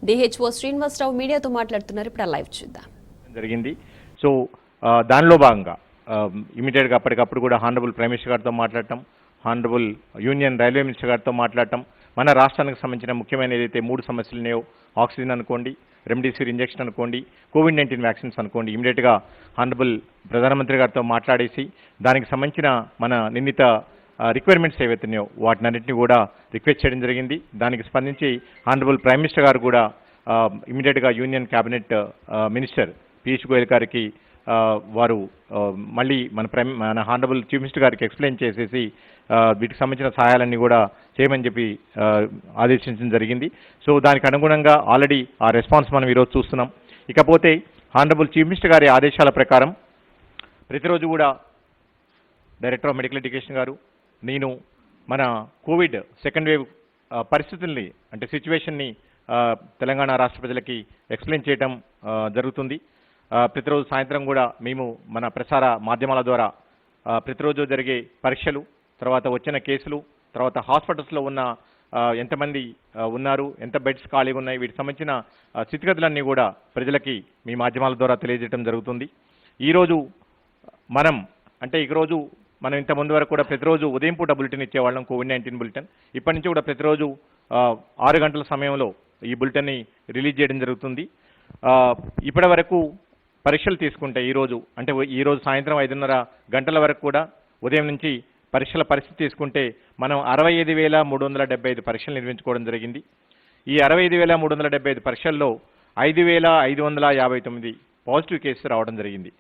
DHO Srinivasarao మీడియాతో మాట్లాడుతున్నారు. ఇప్పుడు లైవ్ చూద్దాం. జరిగింది. సో దానిలో భాగంగా ఇమీడియట్గా అప్పటికప్పుడు కూడా హానరబుల్ ప్రైమ్ మినిస్టర్ గారితో మాట్లాడటం, హానరబుల్ యూనియన్ రైల్వే మినిస్టర్ గారితో మాట్లాడటం, మన రాష్ట్రానికి సంబంధించిన ముఖ్యమైన ఏదైతే 3 సమస్యలు ఉన్నాయో, ఆక్సిజన్ అనుకోండి, రెమ్డెసివిర్ ఇంజెక్షన్ అనుకోండి, కోవిడ్-19 వ్యాక్సిన్స్ అనుకోండి, ఇమీడియట్గా హానరబుల్ ప్రధానమంత్రి గారితో మాట్లాడేసి దానికి సంబంధించిన మన నిర్ణీత రిక్వైర్మెంట్స్ ఏవైతున్నాయో వాటినన్నింటినీ కూడా రిక్వెస్ట్ చేయడం జరిగింది. దానికి స్పందించి హానరబుల్ ప్రైమ్ మినిస్టర్ గారు కూడా ఇమీడియట్గా union cabinet minister Piyush Goyal గారికి వారు మళ్ళీ మన హానరబుల్ చీఫ్ మినిస్టర్ గారికి ఎక్స్ప్లెయిన్ చేసేసి వీటికి సంబంధించిన సహాయాలన్నీ కూడా చేయమని చెప్పి ఆదేశించడం జరిగింది. సో దానికి అనుగుణంగా ఆల్రెడీ ఆ రెస్పాన్స్ మనం ఈరోజు చూస్తున్నాం. ఇకపోతే హానరబుల్ చీఫ్ మినిస్టర్ గారి ఆదేశాల ప్రకారం ప్రతిరోజు కూడా డైరెక్టర్ ఆఫ్ మెడికల్ ఎడ్యుకేషన్ గారు, నేను మన కోవిడ్ సెకండ్ వేవ్ పరిస్థితుల్ని అంటే సిచ్యువేషన్ని తెలంగాణ రాష్ట్ర ప్రజలకి ఎక్స్ప్లెయిన్ చేయడం జరుగుతుంది. ప్రతిరోజు సాయంత్రం కూడా మేము మన ప్రసార మాధ్యమాల ద్వారా ప్రతిరోజు జరిగే పరీక్షలు, తర్వాత వచ్చిన కేసులు, తర్వాత హాస్పిటల్స్లో ఉన్న ఎంతమంది ఉన్నారు, ఎంత బెడ్స్ ఖాళీగా ఉన్నాయి, వీటికి సంబంధించిన స్థితిగతులన్నీ కూడా ప్రజలకి మీ మాధ్యమాల ద్వారా తెలియజేయడం జరుగుతుంది. ఈరోజు ఈరోజు మనం ఇంతకుముందు వరకు కూడా ప్రతిరోజు ఉదయం పూట బులెటిన్ ఇచ్చేవాళ్ళం, కోవిడ్-19 బులెటిన్. ఇప్పటి నుంచి కూడా ప్రతిరోజు 6 గంటల సమయంలో ఈ బులెటిన్ని రిలీజ్ చేయడం జరుగుతుంది. ఇప్పటి వరకు పరీక్షలు తీసుకుంటే ఈరోజు సాయంత్రం 5:30 గంటల వరకు కూడా ఉదయం నుంచి పరీక్షల పరిస్థితి తీసుకుంటే మనం 65,375 పరీక్షలు నిర్వహించుకోవడం జరిగింది. ఈ 65,375 పరీక్షల్లో 5,559 పాజిటివ్ కేసులు రావడం జరిగింది.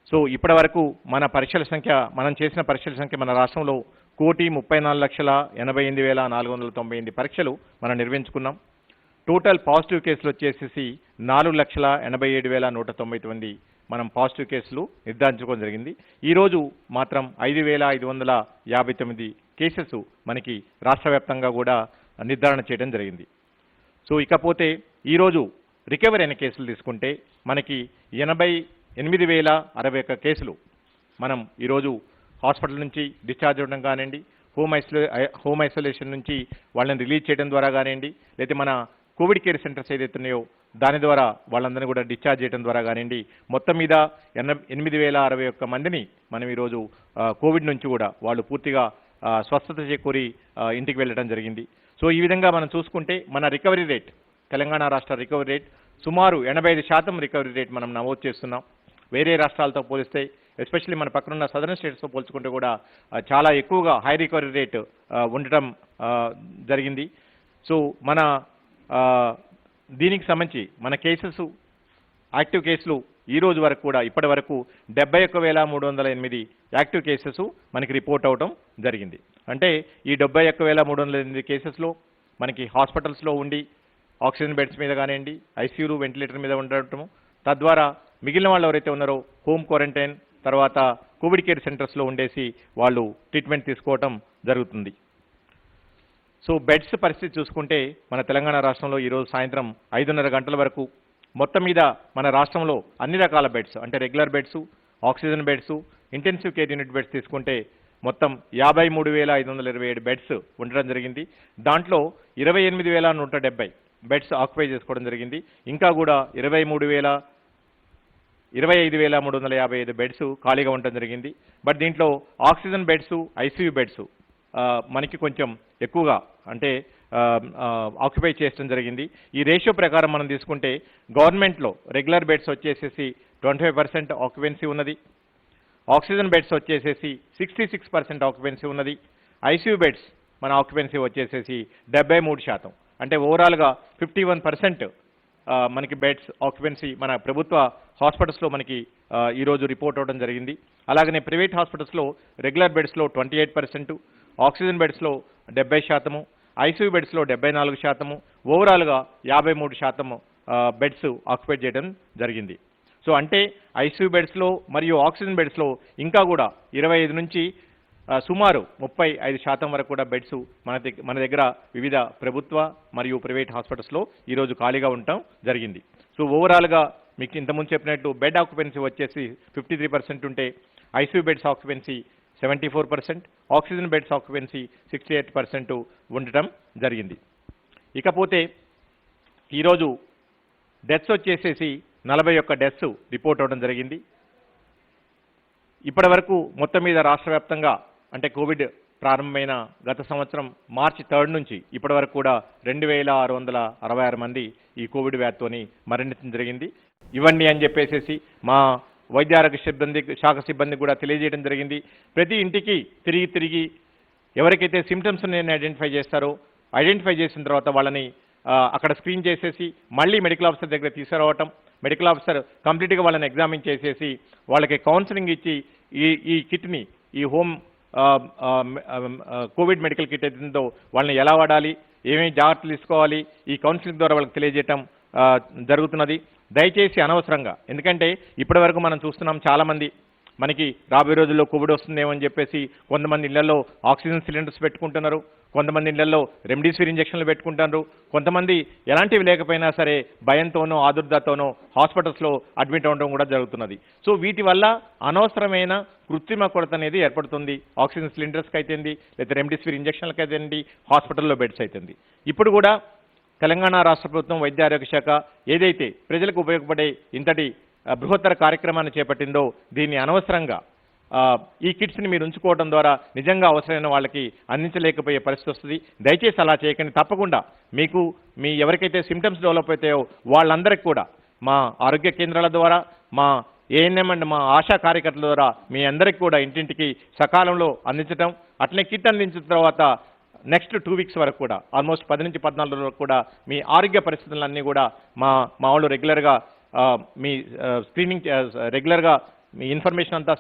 సో ఇప్పటి వరకు మనం చేసిన పరీక్షల సంఖ్య మన రాష్ట్రంలో 1,34,88,498 పరీక్షలు మనం నిర్వహించుకున్నాం. టోటల్ పాజిటివ్ కేసులు వచ్చేసి 4,87,199 మనం పాజిటివ్ కేసులు నిర్ధారించుకోవడం జరిగింది. ఈరోజు మాత్రం 5,559 కేసెస్ మనకి రాష్ట్ర వ్యాప్తంగా కూడా నిర్ధారణ చేయడం జరిగింది. సో ఇకపోతే ఈరోజు రికవరీ అయిన కేసులు తీసుకుంటే మనకి 88,061 కేసులు మనం ఈరోజు హాస్పిటల్ నుంచి డిశ్చార్జ్ అవ్వడం కానివ్వండి, హోమ్ ఐసోలేషన్ నుంచి వాళ్ళని రిలీజ్ చేయడం ద్వారా కానివ్వండి, లేకపోతే మన కోవిడ్ కేర్ సెంటర్స్ ఏదైతే ఉన్నాయో దాని ద్వారా వాళ్ళందరినీ కూడా డిశ్చార్జ్ చేయడం ద్వారా కానివ్వండి, మొత్తం మీద 8,061 మందిని మనం ఈరోజు కోవిడ్ నుంచి కూడా వాళ్ళు పూర్తిగా స్వస్థత చేకూరి ఇంటికి వెళ్ళడం జరిగింది. సో ఈ విధంగా మనం చూసుకుంటే మన రికవరీ రేట్, తెలంగాణ రాష్ట్ర రికవరీ రేట్ సుమారు 85% రికవరీ రేట్ మనం నమోదు చేస్తున్నాం. వేరే రాష్ట్రాలతో పోలిస్తే, ఎస్పెషల్లీ మన పక్కనున్న సదరన్ స్టేట్స్తో పోల్చుకుంటే కూడా చాలా ఎక్కువగా హై రికవరీ రేట్ ఉండటం జరిగింది. సో మన దీనికి సంబంధించి మన యాక్టివ్ కేసులు ఈ రోజు వరకు కూడా ఇప్పటి వరకు 71,308 యాక్టివ్ కేసెస్ మనకి రిపోర్ట్ అవడం జరిగింది. అంటే ఈ 71,308 కేసెస్లో మనకి హాస్పిటల్స్లో ఉండి ఆక్సిజన్ బెడ్స్ మీద కానివ్వండి, ఐసీయూలు, వెంటిలేటర్ మీద ఉండటము, తద్వారా మిగిలిన వాళ్ళు ఎవరైతే ఉన్నారో హోమ్ క్వారంటైన్, తర్వాత కోవిడ్ కేర్ సెంటర్స్లో ఉండేసి వాళ్ళు ట్రీట్మెంట్ తీసుకోవటం జరుగుతుంది. సో బెడ్స్ పరిస్థితి చూసుకుంటే మన తెలంగాణ రాష్ట్రంలో ఈరోజు సాయంత్రం 5:30 గంటల వరకు మొత్తం మీద మన రాష్ట్రంలో అన్ని రకాల బెడ్స్ అంటే regular beds, oxygen beds, intensive care unit beds తీసుకుంటే మొత్తం 53,527 బెడ్స్ ఉండడం జరిగింది. దాంట్లో 28,170 బెడ్స్ ఆక్యుపై చేసుకోవడం జరిగింది. ఇంకా కూడా 25,355 బెడ్స్ ఖాళీగా ఉండడం జరిగింది. బట్ దీంట్లో ఆక్సిజన్ బెడ్స్, ఐసీయూ బెడ్స్ మనకి కొంచెం ఎక్కువగా అంటే ఆక్యుపై చేయడం జరిగింది. ఈ రేషియో ప్రకారం మనం తీసుకుంటే గవర్నమెంట్లో రెగ్యులర్ బెడ్స్ వచ్చేసేసి 25% ఆక్యుపెన్సీ ఉన్నది, ఆక్సిజన్ బెడ్స్ వచ్చేసేసి 66% ఆక్యుపెన్సీ ఉన్నది, ఐసీయూ బెడ్స్ మన ఆక్యుపెన్సీ వచ్చేసేసి 73%. అంటే ఓవరాల్గా 51% మనకి బెడ్స్ ఆక్యుపెన్సీ మన ప్రభుత్వ హాస్పిటల్స్లో మనకి ఈరోజు రిపోర్ట్ అవ్వడం జరిగింది. అలాగనే ప్రైవేట్ హాస్పిటల్స్లో రెగ్యులర్ బెడ్స్లో 28%, ఆక్సిజన్ బెడ్స్లో 70%, ఐసీయూ బెడ్స్లో 74%, ఓవరాల్గా 53% బెడ్స్ ఆక్యుపై చేయడం జరిగింది. సో అంటే ఐసీయూ బెడ్స్లో మరియు ఆక్సిజన్ బెడ్స్లో ఇంకా కూడా 25 నుంచి సుమారు 35% వరకు కూడా బెడ్స్ మన దగ్గర వివిధ ప్రభుత్వ మరియు ప్రైవేట్ హాస్పిటల్స్లో ఈరోజు ఖాళీగా ఉండటం జరిగింది. సో ఓవరాల్గా మీకు ఇంతకుముందు చెప్పినట్టు బెడ్ ఆక్యుపెన్సీ వచ్చేసి 53% ఉంటే ICU beds occupancy 74%, oxygen beds occupancy 68% ఉండటం జరిగింది. ఇకపోతే ఈరోజు డెత్స్ వచ్చేసేసి 41 డెత్స్ రిపోర్ట్ అవ్వడం జరిగింది. ఇప్పటి వరకు మొత్తం మీద రాష్ట్ర వ్యాప్తంగా అంటే కోవిడ్ ప్రారంభమైన గత సంవత్సరం మార్చి 3 నుంచి ఇప్పటి వరకు కూడా 2666 మంది ఈ కోవిడ్ వ్యాధితోని మరణించడం జరిగింది. ఇవన్నీ అని చెప్పేసి మా వైద్య ఆరోగ్య శాఖ సిబ్బంది కూడా తెలియజేయడం జరిగింది. ప్రతి ఇంటికి తిరిగి ఎవరికైతే సిమ్టమ్స్ ఉన్నాయని ఐడెంటిఫై చేసిన తర్వాత వాళ్ళని అక్కడ స్క్రీన్ చేసేసి మళ్ళీ మెడికల్ ఆఫీసర్ దగ్గర తీసుకురావటం, మెడికల్ ఆఫీసర్ కంప్లీట్గా వాళ్ళని ఎగ్జామిన్ చేసేసి వాళ్ళకి కౌన్సిలింగ్ ఇచ్చి ఈ కిట్ని ఈ హోమ్ కోవిడ్ మెడికల్ కిట్ ఏదో వాళ్ళని ఎలా వాడాలి, ఏమేమి జాగ్రత్తలు తీసుకోవాలి ఈ కౌన్సిలింగ్ ద్వారా వాళ్ళకి తెలియజేయటం జరుగుతున్నది. దయచేసి అనవసరంగా, ఎందుకంటే ఇప్పటి వరకు మనం చూస్తున్నాం చాలామంది మనకి రాబోయే రోజుల్లో కోవిడ్ వస్తుందేమో అని చెప్పేసి కొంతమంది ఇళ్లలో ఆక్సిజన్ సిలిండర్స్ పెట్టుకుంటున్నారు, కొంతమంది ఇళ్లలో రెమ్డెసివిర్ ఇంజక్షన్లు పెట్టుకుంటున్నారు, కొంతమంది ఎలాంటివి లేకపోయినా సరే భయంతోనో ఆదుర్దాతోనో హాస్పిటల్స్లో అడ్మిట్ అవ్వడం కూడా జరుగుతున్నది. సో వీటి వల్ల అనవసరమైన కృత్రిమ కొరత అనేది ఏర్పడుతుంది. ఆక్సిజన్ సిలిండర్స్కి అయితేంది, లేదా రెమ్డెసివిర్ ఇంజక్షన్లకి అయితేంది, హాస్పిటల్లో బెడ్స్ అయితేంది. ఇప్పుడు కూడా తెలంగాణ రాష్ట్ర ప్రభుత్వం వైద్య ఆరోగ్య శాఖ ఏదైతే ప్రజలకు ఉపయోగపడే ఇంతటి బృహత్తర కార్యక్రమాన్ని చేపట్టిందో దీన్ని అనవసరంగా ఈ కిట్స్ని మీరు ఉంచుకోవడం ద్వారా నిజంగా అవసరమైన వాళ్ళకి అందించలేకపోయే పరిస్థితి వస్తుంది. దయచేసి అలా చేయకండి. తప్పకుండా మీ ఎవరికైతే సిమ్టమ్స్ డెవలప్ అవుతాయో వాళ్ళందరికీ కూడా మా ఆరోగ్య కేంద్రాల ద్వారా, మా ఏఎన్ఎం అండ్ మా ఆశా కార్యకర్తల ద్వారా మీ అందరికీ కూడా ఇంటింటికి సకాలంలో అందించడం, అట్లనే కిట్ అందించిన తర్వాత నెక్స్ట్ 2 వీక్స్ వరకు కూడా ఆల్మోస్ట్ 10 నుంచి 14 రోజుల వరకు కూడా మీ ఆరోగ్య పరిస్థితులన్నీ కూడా మా వాళ్ళు రెగ్యులర్గా మీ స్క్రీనింగ్ రెగ్యులర్గా మీ ఇన్ఫర్మేషన్ అంతా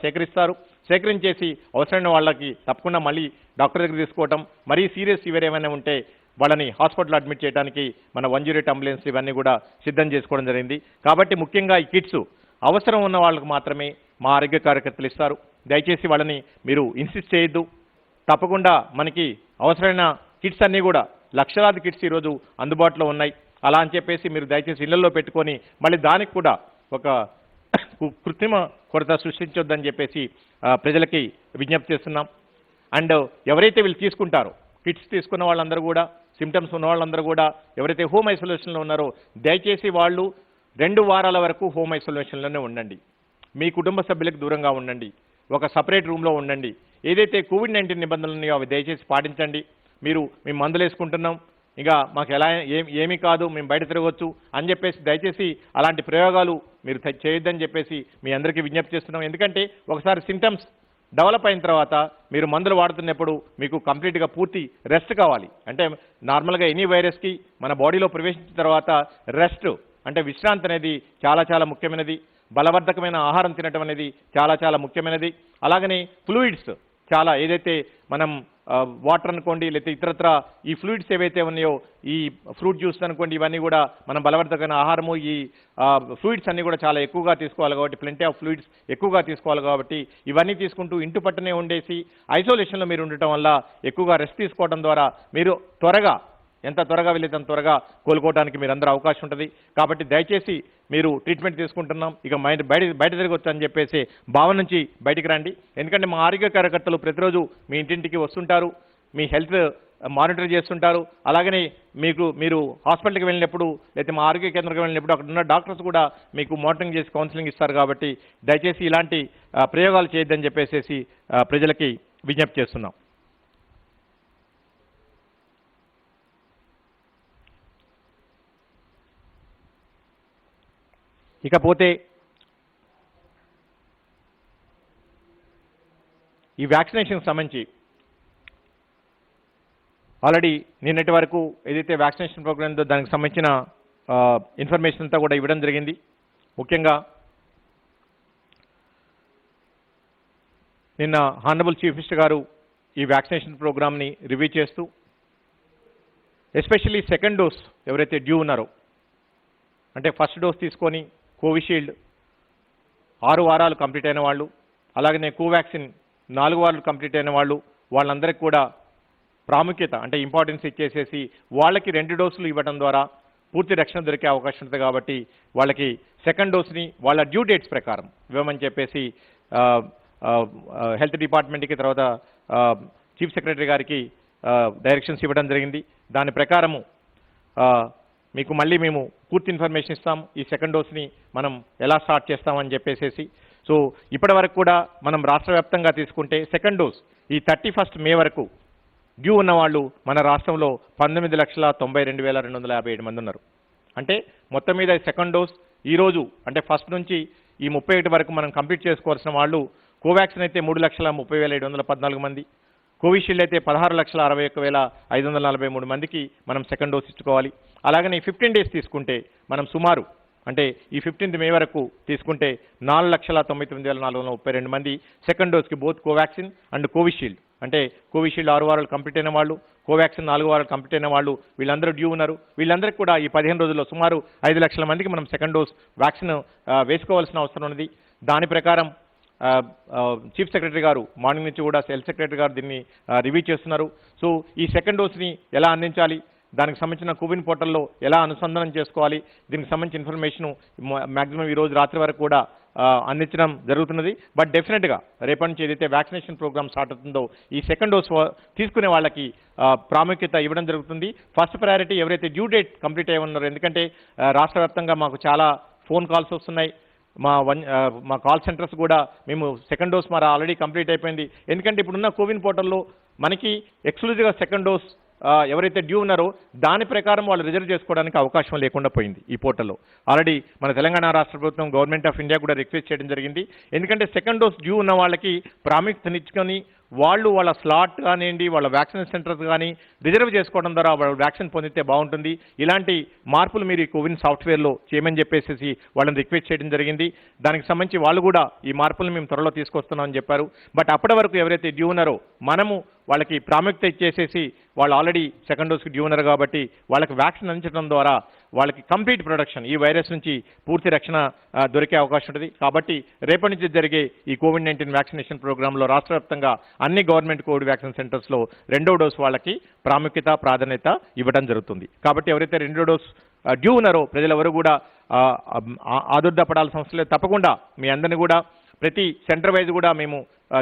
సేకరించేసి అవసరమైన వాళ్ళకి తప్పకుండా మళ్ళీ డాక్టర్ దగ్గర తీసుకోవటం, మరీ సీరియస్ ఫీవర్ ఏమైనా ఉంటే వాళ్ళని హాస్పిటల్లో అడ్మిట్ చేయడానికి మన 108 అంబులెన్స్ ఇవన్నీ కూడా సిద్ధం చేసుకోవడం జరిగింది. కాబట్టి ముఖ్యంగా ఈ కిట్స్ అవసరం ఉన్న వాళ్ళకు మాత్రమే మా ఆరోగ్య కార్యకర్తలు ఇస్తారు. దయచేసి వాళ్ళని మీరు ఇన్సిస్ట్ చేయొద్దు. తప్పకుండా మనకి అవసరమైన కిట్స్ అన్నీ కూడా లక్షలాది కిట్స్ ఈరోజు అందుబాటులో ఉన్నాయి. అలా అని చెప్పేసి మీరు దయచేసి ఇళ్లలో పెట్టుకొని మళ్ళీ దానికి కూడా ఒక కృత్రిమ కొరత సృష్టించొద్దని చెప్పేసి ప్రజలకి విజ్ఞప్తి చేస్తున్నాం. అండ్ ఎవరైతే వీళ్ళు తీసుకుంటారో కిట్స్ తీసుకున్న వాళ్ళందరూ కూడా, సిమ్టమ్స్ ఉన్న వాళ్ళందరూ కూడా ఎవరైతే హోమ్ ఐసోలేషన్లో ఉన్నారో దయచేసి వాళ్ళు 2 వారాల వరకు హోమ్ ఐసోలేషన్లోనే ఉండండి. మీ కుటుంబ సభ్యులకు దూరంగా ఉండండి. ఒక సపరేట్ రూమ్లో ఉండండి. ఏదైతే కోవిడ్-19 నిబంధనలు ఉన్నాయో అవి దయచేసి పాటించండి. మేము మందులు వేసుకుంటున్నాం, ఇక మాకు ఏమీ కాదు, మేము బయట తిరగవచ్చు అని చెప్పేసి దయచేసి అలాంటి ప్రయోగాలు మీరు చేయొద్దని చెప్పేసి మీ అందరికీ విజ్ఞప్తి చేస్తున్నాం. ఎందుకంటే ఒకసారి సింటమ్స్ డెవలప్ అయిన తర్వాత మీరు మందులు వాడుతున్నప్పుడు మీకు కంప్లీట్గా పూర్తి రెస్ట్ కావాలి. అంటే నార్మల్గా ఎనీ వైరస్కి మన బాడీలో ప్రవేశించిన తర్వాత రెస్ట్ అంటే విశ్రాంతి అనేది చాలా ముఖ్యమైనది. బలవర్ధకమైన ఆహారం తినటం అనేది చాలా ముఖ్యమైనది. అలాగనే ఫ్లూయిడ్స్ చాలా, ఏదైతే మనం వాటర్ అనుకోండి, లేకపోతే ఇతరత్ర ఈ ఫ్లూయిడ్స్ ఏవైతే ఉన్నాయో, ఈ ఫ్రూట్ జ్యూస్ అనుకోండి, ఇవన్నీ కూడా మనం బలవర్ధకమైన ఆహారము, ఈ ఫ్లూయిడ్స్ అన్నీ కూడా చాలా ఎక్కువగా తీసుకోవాలి కాబట్టి, ప్లెంటీ ఆఫ్ ఫ్లూయిడ్స్ ఎక్కువగా తీసుకోవాలి కాబట్టి ఇవన్నీ తీసుకుంటూ ఇంటి పట్టునే ఉండేసి ఐసోలేషన్లో మీరు ఉండటం వల్ల ఎక్కువగా రెస్ట్ తీసుకోవడం ద్వారా మీరు ఎంత త్వరగా వెళ్ళేది అంత త్వరగా కోలుకోవడానికి మీరందరూ అవకాశం ఉంటుంది. కాబట్టి దయచేసి మీరు ట్రీట్మెంట్ తీసుకుంటున్నాం, ఇక బయట తిరగొచ్చు అని చెప్పేసి భావన నుంచి బయటికి రండి. ఎందుకంటే మా ఆరోగ్య కార్యకర్తలు ప్రతిరోజు మీ ఇంటింటికి వస్తుంటారు, మీ హెల్త్ మానిటర్ చేస్తుంటారు. అలాగనే మీరు హాస్పిటల్కి వెళ్ళినప్పుడు లేకపోతే మా ఆరోగ్య కేంద్రానికి వెళ్ళినప్పుడు అక్కడ ఉన్న డాక్టర్స్ కూడా మీకు మానిటరింగ్ చేసి కౌన్సిలింగ్ ఇస్తారు. కాబట్టి దయచేసి ఇలాంటి ప్రయోగాలు చేయొద్దని చెప్పేసి ప్రజలకి విజ్ఞప్తి చేస్తున్నాం. ఇకపోతే ఈ వ్యాక్సినేషన్కి సంబంధించి ఆల్రెడీ నిన్నటి వరకు ఏదైతే వ్యాక్సినేషన్ ప్రోగ్రామ్ ఉందో దానికి సంబంధించిన ఇన్ఫర్మేషన్ అంతా కూడా ఇవ్వడం జరిగింది. ముఖ్యంగా నిన్న హానరబుల్ చీఫ్ మినిస్టర్ గారు ఈ వ్యాక్సినేషన్ ప్రోగ్రామ్ని రివ్యూ చేస్తూ ఎస్పెషల్లీ సెకండ్ డోస్ ఎవరైతే డ్యూ ఉన్నారో, అంటే ఫస్ట్ డోస్ తీసుకొని కోవిషీల్డ్ 6 వారాలు కంప్లీట్ అయిన వాళ్ళు, అలాగనే కోవాక్సిన్ 4 వారాలు కంప్లీట్ అయిన వాళ్ళందరికీ కూడా ప్రాముఖ్యత అంటే ఇంపార్టెన్స్ ఇచ్చేసేసి వాళ్ళకి 2 డోసులు ఇవ్వడం ద్వారా పూర్తి రక్షణ దొరికే అవకాశం ఉంటుంది. కాబట్టి వాళ్ళకి సెకండ్ డోస్ని వాళ్ళ డ్యూ డేట్స్ ప్రకారం ఇవ్వమని చెప్పేసి హెల్త్ డిపార్ట్మెంట్కి, తర్వాత చీఫ్ సెక్రటరీ గారికి డైరెక్షన్స్ ఇవ్వడం జరిగింది. దాని ప్రకారము మీకు మళ్ళీ మేము పూర్తి ఇన్ఫర్మేషన్ ఇస్తాం ఈ సెకండ్ డోస్ని మనం ఎలా స్టార్ట్ చేస్తామని చెప్పేసి. సో ఇప్పటి వరకు కూడా మనం రాష్ట్ర వ్యాప్తంగా తీసుకుంటే సెకండ్ డోస్ ఈ 31 మే వరకు డ్యూ ఉన్న వాళ్ళు మన రాష్ట్రంలో 19,92,257 మంది ఉన్నారు. అంటే మొత్తం మీద సెకండ్ డోస్ ఈరోజు అంటే ఫస్ట్ నుంచి ఈ 31 వరకు మనం కంప్లీట్ చేసుకోవాల్సిన వాళ్ళు కోవాక్సిన్ అయితే 3,30,714 మంది, కోవిషీల్డ్ అయితే 16,61,543 మందికి మనం సెకండ్ డోస్ ఇచ్చుకోవాలి. అలాగనే 15 డేస్ తీసుకుంటే మనం సుమారు అంటే ఈ 15th మే వరకు తీసుకుంటే 4,99,432 మంది సెకండ్ డోస్కి బోత్ కోవాక్సిన్ అండ్ కోవిషీల్డ్ అంటే కోవిషీల్డ్ 6 వారాలు కంప్లీట్ అయిన వాళ్ళు, కోవాక్సిన్ 4 వారాలు కంప్లీట్ అయిన వాళ్ళు వీళ్ళందరూ డ్యూ ఉన్నారు. వీళ్ళందరికీ కూడా ఈ 15 రోజుల్లో సుమారు 5 లక్షల మందికి మనం సెకండ్ డోస్ వ్యాక్సిన్ వేసుకోవాల్సిన అవసరం ఉన్నది. దాని ప్రకారం చీఫ్ సెక్రటరీ గారు మార్నింగ్ నుంచి కూడా హెల్త్ సెక్రటరీ గారు దీన్ని రివ్యూ చేస్తున్నారు. సో ఈ సెకండ్ డోస్ని ఎలా అందించాలి, దానికి సంబంధించిన కోవిన్ పోర్టల్లో ఎలా అనుసంధానం చేసుకోవాలి, దీనికి సంబంధించిన ఇన్ఫర్మేషన్ మ్యాక్సిమం ఈ రోజు రాత్రి వరకు కూడా అందించడం జరుగుతున్నది. బట్ డెఫినెట్గా రేపటి నుంచి ఏదైతే వ్యాక్సినేషన్ ప్రోగ్రామ్ స్టార్ట్ అవుతుందో ఈ సెకండ్ డోస్ తీసుకునే వాళ్ళకి ప్రాముఖ్యత ఇవ్వడం జరుగుతుంది. ఫస్ట్ ప్రయారిటీ ఎవరైతే డ్యూ డేట్ కంప్లీట్ అయ్యి ఉన్నారో, ఎందుకంటే రాష్ట్ర వ్యాప్తంగా మాకు చాలా ఫోన్ కాల్స్ వస్తున్నాయి. మా కాల్ సెంటర్స్ కూడా మేము సెకండ్ డోస్ మరి ఆల్రెడీ కంప్లీట్ అయిపోయింది, ఎందుకంటే ఇప్పుడున్న కోవిన్ పోర్టల్లో మనకి ఎక్స్క్లూజివ్గా సెకండ్ డోస్ ఎవరైతే డ్యూ ఉన్నారో దాని ప్రకారం వాళ్ళు రిజర్వ్ చేసుకోవడానికి అవకాశం లేకుండా పోయింది ఈ పోర్టల్లో. ఆల్రెడీ మన తెలంగాణ రాష్ట్ర ప్రభుత్వం గవర్నమెంట్ ఆఫ్ ఇండియా కూడా రిక్వెస్ట్ చేయడం జరిగింది. ఎందుకంటే సెకండ్ డోస్ డ్యూ ఉన్న వాళ్ళకి ప్రాముఖ్యతనిచ్చుకొని వాళ్ళు వాళ్ళ స్లాట్ కానివ్వండి, వాళ్ళ వ్యాక్సిన్ సెంటర్స్ కానీ రిజర్వ్ చేసుకోవడం ద్వారా వాళ్ళు వ్యాక్సిన్ పొందితే బాగుంటుంది. ఇలాంటి మార్పులు మీరు ఈ కోవిన్ సాఫ్ట్వేర్లో చేయమని చెప్పేసి వాళ్ళని రిక్వెస్ట్ చేయడం జరిగింది. దానికి సంబంధించి వాళ్ళు కూడా ఈ మార్పులను మేము త్వరలో తీసుకొస్తున్నామని చెప్పారు. బట్ అప్పటి వరకు ఎవరైతే డ్యూ ఉన్నారో మనము వాళ్ళకి ప్రాముఖ్యత ఇచ్చేసేసి వాళ్ళు ఆల్రెడీ సెకండ్ డోస్కి డ్యూ ఉన్నారు కాబట్టి వాళ్ళకి వ్యాక్సిన్ అందించడం ద్వారా వాళ్ళకి కంప్లీట్ ప్రొటెక్షన్ ఈ వైరస్ నుంచి పూర్తి రక్షణ దొరికే అవకాశం ఉంటుంది. కాబట్టి రేపటి నుంచి జరిగే ఈ కోవిడ్-19 వ్యాక్సినేషన్ ప్రోగ్రాంలో రాష్ట్ర వ్యాప్తంగా అన్ని గవర్నమెంట్ కోవిడ్ వ్యాక్సిన్ సెంటర్స్లో రెండో డోస్ వాళ్ళకి ప్రాముఖ్యత ప్రాధాన్యత ఇవ్వడం జరుగుతుంది. కాబట్టి ఎవరైతే రెండో డోస్ డ్యూ ఉన్నారో ప్రజలెవరూ కూడా ఆదుర్దపడాల్సిన అవసరం లేదు. తప్పకుండా మీ అందరినీ కూడా ప్రతి సెంటర్ వైజ్ కూడా మేము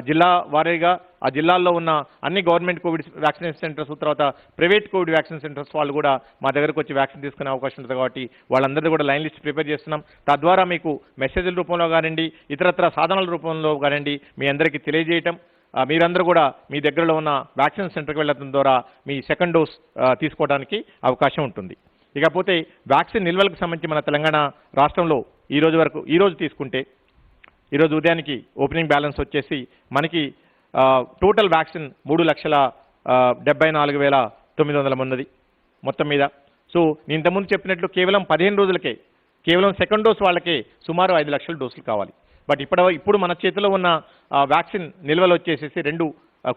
జిల్లా వారీగా ఆ జిల్లాల్లో ఉన్న అన్ని గవర్నమెంట్ కోవిడ్ వ్యాక్సినేషన్ సెంటర్స్ తర్వాత ప్రైవేట్ కోవిడ్ వ్యాక్సిన్ సెంటర్స్ వాళ్ళు కూడా మా దగ్గరకు వచ్చి వ్యాక్సిన్ తీసుకునే అవకాశం ఉంటుంది. కాబట్టి వాళ్ళందరూ కూడా లైన్ లిస్ట్ ప్రిపేర్ చేస్తున్నాం. తద్వారా మీకు మెసేజ్ల రూపంలో కానివ్వండి, ఇతరత్ర సాధనాల రూపంలో కానివ్వండి మీ అందరికీ తెలియజేయటం, మీరందరూ కూడా మీ దగ్గరలో ఉన్న వ్యాక్సిన్ సెంటర్కి వెళ్ళడం ద్వారా మీ సెకండ్ డోస్ తీసుకోవడానికి అవకాశం ఉంటుంది. ఇకపోతే వ్యాక్సిన్ నిల్వలకు సంబంధించి మన తెలంగాణ రాష్ట్రంలో ఈరోజు తీసుకుంటే ఈరోజు ఉదయానికి ఓపెనింగ్ బ్యాలెన్స్ వచ్చేసి మనకి టోటల్ వ్యాక్సిన్ 3,74,900 ఉన్నది మొత్తం మీద. సో నేను ఇంతకుముందు చెప్పినట్లు కేవలం 15 రోజులకే కేవలం సెకండ్ డోస్ వాళ్ళకే సుమారు 5 లక్షల డోసులు కావాలి. బట్ ఇప్పుడు మన చేతిలో ఉన్న వ్యాక్సిన్ నిల్వలు వచ్చేసేసి 2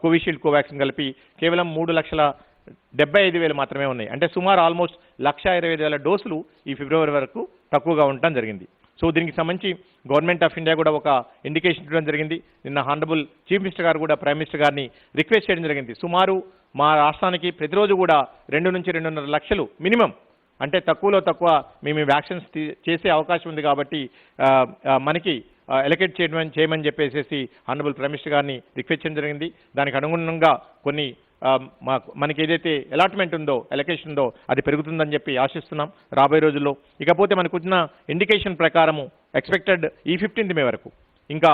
కోవిషీల్డ్ కోవాక్సిన్ కలిపి కేవలం 3,75,000 మాత్రమే ఉన్నాయి. అంటే సుమారు ఆల్మోస్ట్ 1,20,000 డోసులు ఈ ఫిబ్రవరి వరకు తక్కువగా ఉండటం జరిగింది. సో దీనికి సంబంధించి గవర్నమెంట్ ఆఫ్ ఇండియా కూడా ఒక ఇండికేషన్ ఇవ్వడం జరిగింది. నిన్న హానరబుల్ చీఫ్ మినిస్టర్ గారు కూడా ప్రైమ్ మినిస్టర్ గారిని రిక్వెస్ట్ చేయడం జరిగింది. సుమారు మా రాష్ట్రానికి ప్రతిరోజు కూడా 2 నుంచి 2.5 లక్షలు మినిమం, అంటే తక్కువలో తక్కువ మేము వ్యాక్సిన్స్ చేసే అవకాశం ఉంది. కాబట్టి మనకి ఎలకేట్ చేయమని చెప్పేసి హానరబుల్ ప్రైమ్ మినిస్టర్ గారిని రిక్వెస్ట్ చేయడం జరిగింది. దానికి అనుగుణంగా కొన్ని మనకి ఏదైతే అలాట్మెంట్ ఉందో ఎలకేషన్ ఉందో అది పెరుగుతుందని చెప్పి ఆశిస్తున్నాం రాబోయే రోజుల్లో. ఇకపోతే మనకు వచ్చిన ఇండికేషన్ ప్రకారము ఎక్స్పెక్టెడ్ ఈ 15th మే వరకు ఇంకా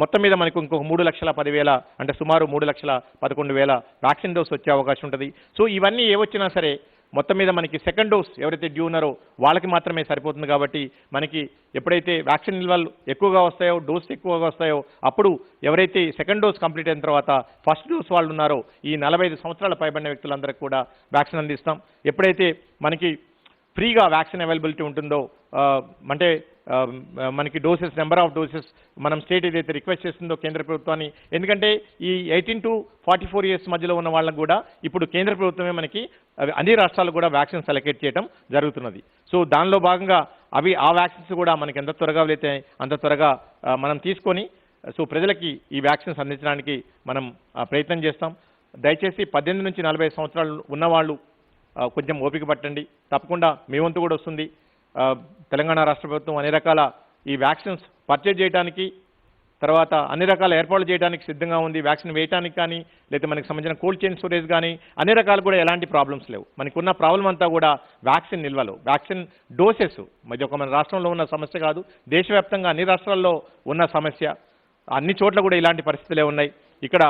మొత్తం మీద మనకు ఇంకొక 3,10,000 అంటే సుమారు 3,11,000 వ్యాక్సిన్ డోస్ వచ్చే అవకాశం ఉంటుంది. సో ఇవన్నీ ఏవొచ్చినా సరే మొత్తం మీద మనకి సెకండ్ డోస్ ఎవరైతే డ్యూ ఉన్నారో వాళ్ళకి మాత్రమే సరిపోతుంది. కాబట్టి మనకి ఎప్పుడైతే వ్యాక్సిన్ నిల్వలు ఎక్కువగా వస్తాయో, డోస్ ఎక్కువగా వస్తాయో అప్పుడు ఎవరైతే సెకండ్ డోస్ కంప్లీట్ అయిన తర్వాత ఫస్ట్ డోస్ వాళ్ళు ఉన్నారో ఈ 45 సంవత్సరాల పైబడిన వ్యక్తులందరికీ కూడా వ్యాక్సిన్ అందిస్తాం. ఎప్పుడైతే మనకి ఫ్రీగా వ్యాక్సిన్ అవైలబిలిటీ ఉంటుందో అంటే మనకి డోసెస్ నెంబర్ ఆఫ్ డోసెస్ మనం స్టేట్ ఏదైతే రిక్వెస్ట్ చేస్తుందో కేంద్ర ప్రభుత్వాన్ని, ఎందుకంటే ఈ 18 to 44 years మధ్యలో ఉన్న వాళ్ళకు కూడా ఇప్పుడు కేంద్ర ప్రభుత్వమే మనకి అన్ని రాష్ట్రాలకు కూడా వ్యాక్సిన్స్ అలొకేట్ చేయడం జరుగుతున్నది. సో దానిలో భాగంగా ఆ వ్యాక్సిన్స్ కూడా మనకి ఎంత త్వరగా వెళితే అంత త్వరగా మనం తీసుకొని సో ప్రజలకి ఈ వ్యాక్సిన్స్ అందించడానికి మనం ప్రయత్నం చేస్తాం. దయచేసి 18 నుంచి 40 సంవత్సరాలు ఉన్నవాళ్ళు కొంచెం ఓపిక పట్టండి, తప్పకుండా మీ వంతు కూడా వస్తుంది. తెలంగాణ రాష్ట్ర ప్రభుత్వం అన్ని రకాల ఈ వ్యాక్సిన్స్ పర్చేజ్ చేయడానికి తర్వాత అన్ని రకాల ఏర్పాట్లు చేయడానికి సిద్ధంగా ఉంది. వ్యాక్సిన్ వేయడానికి కానీ లేకపోతే మనకి సంబంధించిన కోల్డ్ చైన్ స్టోరేజ్ కానీ అన్ని రకాలు కూడా ఎలాంటి ప్రాబ్లమ్స్ లేవు. మనకున్న ప్రాబ్లం అంతా కూడా వ్యాక్సిన్ నిల్వలు, వ్యాక్సిన్ డోసెస్. ఇది ఒక మన రాష్ట్రంలో ఉన్న సమస్య కాదు, దేశవ్యాప్తంగా అన్ని రాష్ట్రాల్లో ఉన్న సమస్య. అన్ని చోట్ల కూడా ఇలాంటి పరిస్థితులే ఉన్నాయి. ఇక్కడ